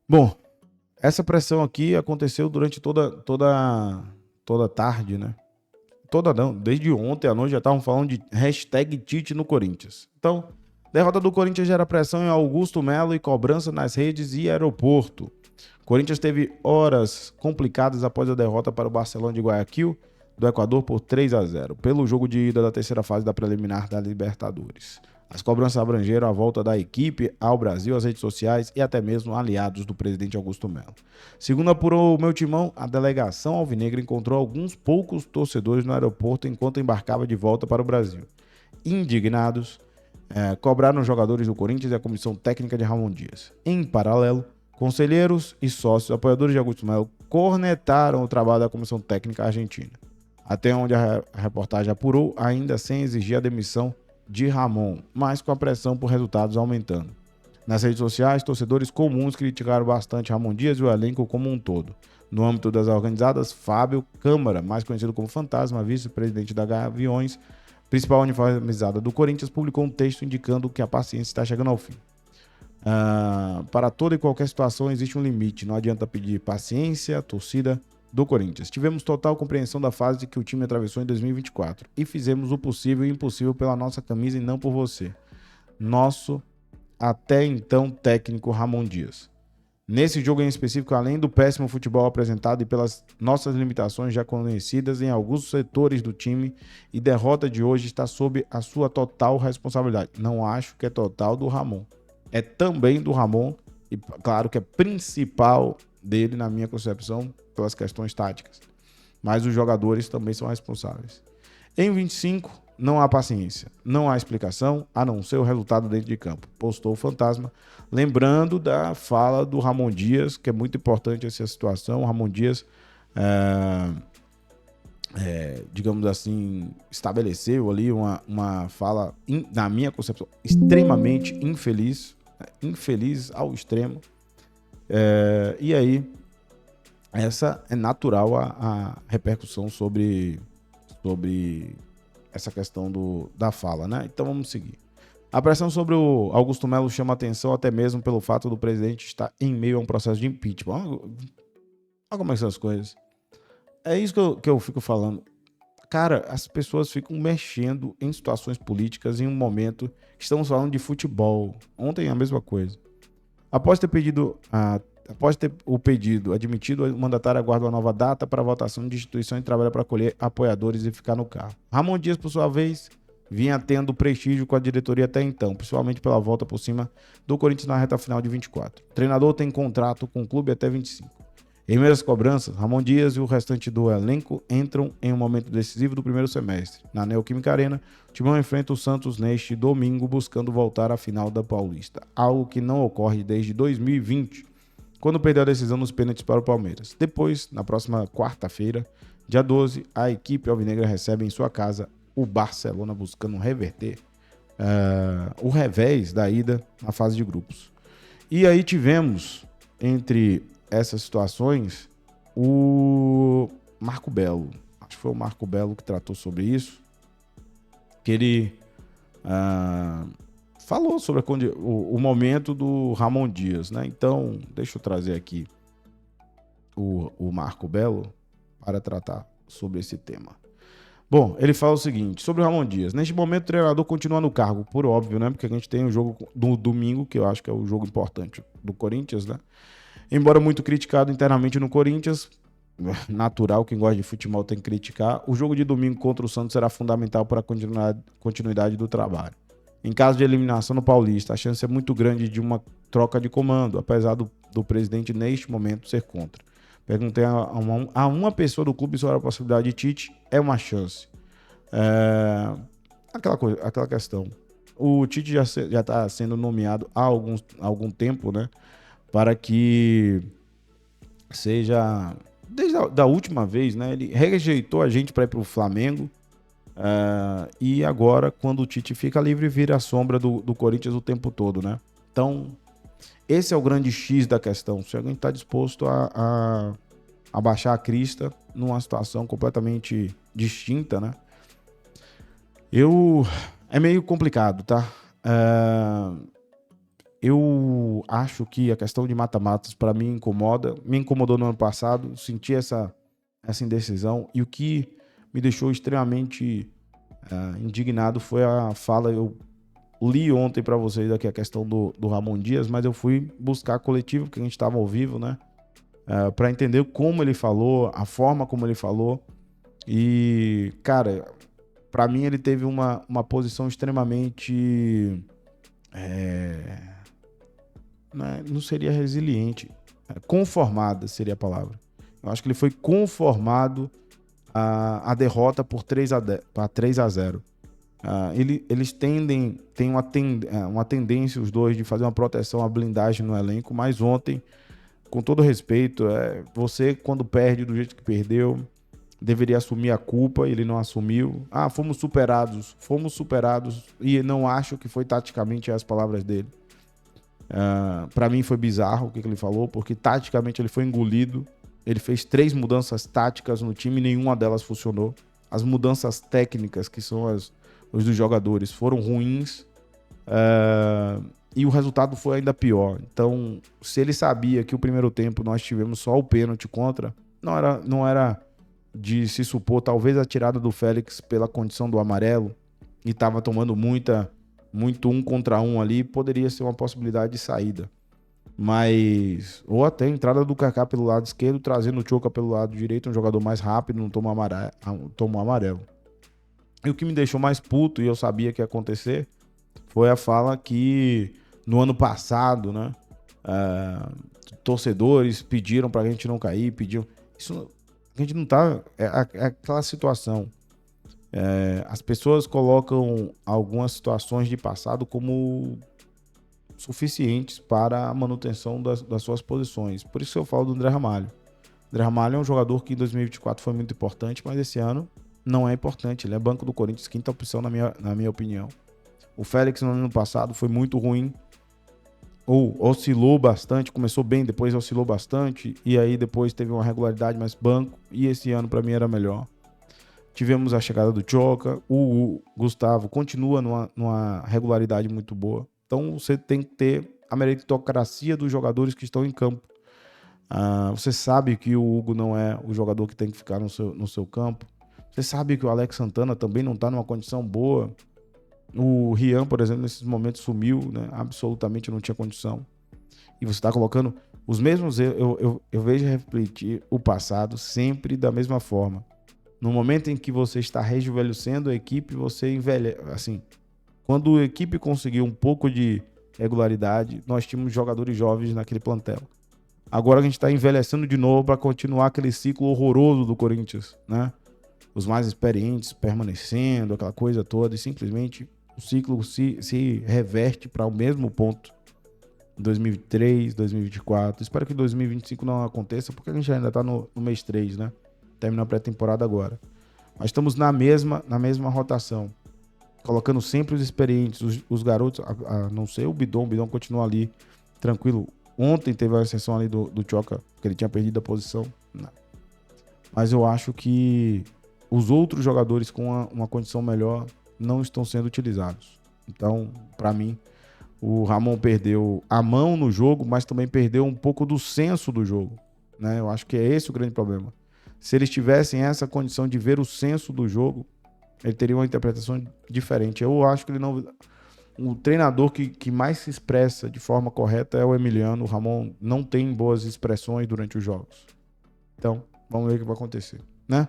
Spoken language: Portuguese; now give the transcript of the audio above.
Bom, essa pressão aqui aconteceu durante toda a tarde, né? Toda não, desde ontem à noite já estavam falando de hashtag Tite no Corinthians. Então, derrota do Corinthians gera pressão em Augusto Melo e cobrança nas redes e aeroporto. Corinthians teve horas complicadas após a derrota para o Barcelona de Guayaquil, do Equador, por 3-0, pelo jogo de ida da terceira fase da preliminar da Libertadores. As cobranças abrangeram a volta da equipe ao Brasil, às redes sociais e até mesmo aliados do presidente Augusto Melo. Segundo apurou o Meu Timão, a delegação alvinegra encontrou alguns poucos torcedores no aeroporto enquanto embarcava de volta para o Brasil. Indignados, cobraram os jogadores do Corinthians e a comissão técnica de Ramon Dias. Em paralelo, conselheiros e sócios apoiadores de Augusto Melo cornetaram o trabalho da comissão técnica argentina. Até onde a reportagem apurou, ainda sem exigir a demissão de Ramon, mas com a pressão por resultados aumentando. Nas redes sociais, torcedores comuns criticaram bastante Ramon Dias e o elenco como um todo. No âmbito das organizadas, Fábio Câmara, mais conhecido como Fantasma, vice-presidente da Gaviões, principal uniformizada do Corinthians, publicou um texto indicando que a paciência está chegando ao fim. Para toda e qualquer situação existe um limite, não adianta pedir paciência, torcida do Corinthians. Tivemos total compreensão da fase que o time atravessou em 2024 e fizemos o possível e impossível pela nossa camisa e não por você. Nosso até então técnico Ramon Dias. Nesse jogo em específico, além do péssimo futebol apresentado e pelas nossas limitações já conhecidas em alguns setores do time, e derrota de hoje está sob a sua total responsabilidade. Não acho que é total do Ramon. É também do Ramon e claro que é principal dele na minha concepção pelas questões táticas. Mas os jogadores também são responsáveis. Em 25, não há paciência, não há explicação, a não ser o resultado dentro de campo. Postou o Fantasma, lembrando da fala do Ramon Dias, que é muito importante essa situação. O Ramon Dias, digamos assim, estabeleceu ali uma fala, na minha concepção, extremamente infeliz ao extremo. E aí, essa é natural a repercussão sobre essa questão da fala, né? Então vamos seguir. A pressão sobre o Augusto Melo chama atenção até mesmo pelo fato do presidente estar em meio a um processo de impeachment. Olha como é que são as coisas. É isso que eu fico falando. Cara, as pessoas ficam mexendo em situações políticas em um momento que estamos falando de futebol. Ontem a mesma coisa. Após ter o pedido admitido, o mandatário aguarda uma nova data para a votação de instituição e trabalha para acolher apoiadores e ficar no carro. Ramon Dias, por sua vez, vinha tendo prestígio com a diretoria até então, principalmente pela volta por cima do Corinthians na reta final de 24. O treinador tem contrato com o clube até 25. Em meio às cobranças, Ramon Dias e o restante do elenco entram em um momento decisivo do primeiro semestre. Na Neoquímica Arena, o Timão enfrenta o Santos neste domingo, buscando voltar à final da Paulista, algo que não ocorre desde 2020, quando perdeu a decisão nos pênaltis para o Palmeiras. Depois, na próxima quarta-feira, dia 12, a equipe alvinegra recebe em sua casa o Barcelona, buscando reverter o revés da ida na fase de grupos. E aí tivemos, entre essas situações, o Marco Belo. Acho que foi o Marco Belo que tratou sobre isso, que ele falou sobre o momento do Ramon Dias, né? Então, deixa eu trazer aqui o Marco Belo para tratar sobre esse tema. Bom, ele fala o seguinte, sobre o Ramon Dias. Neste momento, o treinador continua no cargo, por óbvio, né? Porque a gente tem o jogo do domingo, que eu acho que é o jogo importante do Corinthians, né? Embora muito criticado internamente no Corinthians, natural, quem gosta de futebol tem que criticar, o jogo de domingo contra o Santos será fundamental para a continuidade do trabalho. Em caso de eliminação no Paulista, a chance é muito grande de uma troca de comando, apesar do presidente, neste momento, ser contra. Perguntei a uma pessoa do clube sobre a possibilidade de Tite, é uma chance. Aquela questão. O Tite já está sendo nomeado há algum tempo, né? Para que seja... Desde a última vez, né? Ele rejeitou a gente para ir para o Flamengo. E agora, quando o Tite fica livre, vira a sombra do Corinthians o tempo todo, né? Então, esse é o grande X da questão. Se alguém está disposto a baixar a crista numa situação completamente distinta, né? É meio complicado, tá? Eu acho que a questão de mata-matas, para mim, incomoda. Me incomodou no ano passado, senti essa indecisão. E o que me deixou extremamente indignado foi a fala. Eu li ontem para vocês aqui a questão do Ramon Dias, mas eu fui buscar coletivo, porque a gente estava ao vivo, né? Para entender como ele falou, a forma como ele falou. E, cara, para mim ele teve uma posição extremamente... não seria resiliente, conformada seria a palavra. Eu acho que ele foi conformado a derrota por 3-0. Eles têm uma tendência, os dois, de fazer uma proteção à blindagem no elenco, mas ontem, com todo respeito, você, quando perde do jeito que perdeu, deveria assumir a culpa, ele não assumiu. Fomos superados, e não acho que foi taticamente as palavras dele. Para mim foi bizarro o que ele falou, porque taticamente ele foi engolido. Ele fez 3 mudanças táticas no time e nenhuma delas funcionou. As mudanças técnicas, que são os dos jogadores, foram ruins. E o resultado foi ainda pior. Então, se ele sabia que o primeiro tempo nós tivemos só o pênalti contra, não era de se supor, talvez a tirada do Félix pela condição do amarelo, e estava tomando muito 1 contra 1 ali, poderia ser uma possibilidade de saída. Ou até a entrada do Kaká pelo lado esquerdo, trazendo o Tchoka pelo lado direito, um jogador mais rápido, não toma amarelo. E o que me deixou mais puto, e eu sabia que ia acontecer, foi a fala que no ano passado, né, torcedores pediram pra gente não cair, isso, a gente não tá... É aquela situação. As pessoas colocam algumas situações de passado como suficientes para a manutenção das suas posições. Por isso eu falo do André Ramalho. André Ramalho é um jogador que em 2024 foi muito importante, mas esse ano não é importante. Ele é banco do Corinthians, 5ª opção na minha opinião. O Félix no ano passado foi muito ruim, ou oscilou bastante, começou bem, depois oscilou bastante, e aí depois teve uma regularidade mais banco, e esse ano para mim era melhor. Tivemos a chegada do Tchoka, o Gustavo continua numa regularidade muito boa. Então você tem que ter a meritocracia dos jogadores que estão em campo. Você sabe que o Hugo não é o jogador que tem que ficar no seu campo. Você sabe que o Alex Santana também não está numa condição boa. O Rian, por exemplo, nesses momentos sumiu, né? Absolutamente não tinha condição. E você está colocando os mesmos... Eu vejo refletir o passado sempre da mesma forma. No momento em que você está rejuvenescendo a equipe, você envelhece. Assim, quando a equipe conseguiu um pouco de regularidade, nós tínhamos jogadores jovens naquele plantel. Agora a gente está envelhecendo de novo para continuar aquele ciclo horroroso do Corinthians, né? Os mais experientes permanecendo, aquela coisa toda, e simplesmente o ciclo se reverte para o mesmo ponto. 2023, 2024. Espero que 2025 não aconteça, porque a gente ainda está no mês 3, né? Termina a pré-temporada agora. Mas estamos na mesma rotação. Colocando sempre os experientes, os garotos, a não ser o Bidon. O Bidon continua ali, tranquilo. Ontem teve a exceção ali do Tchoka, que ele tinha perdido a posição. Não. Mas eu acho que os outros jogadores com uma condição melhor não estão sendo utilizados. Então, para mim, o Ramon perdeu a mão no jogo, mas também perdeu um pouco do senso do jogo, né? Eu acho que é esse o grande problema. Se eles tivessem essa condição de ver o senso do jogo, ele teria uma interpretação diferente. Eu acho que ele não... O treinador que mais se expressa de forma correta é o Emiliano. O Ramon não tem boas expressões durante os jogos. Então, vamos ver o que vai acontecer, né?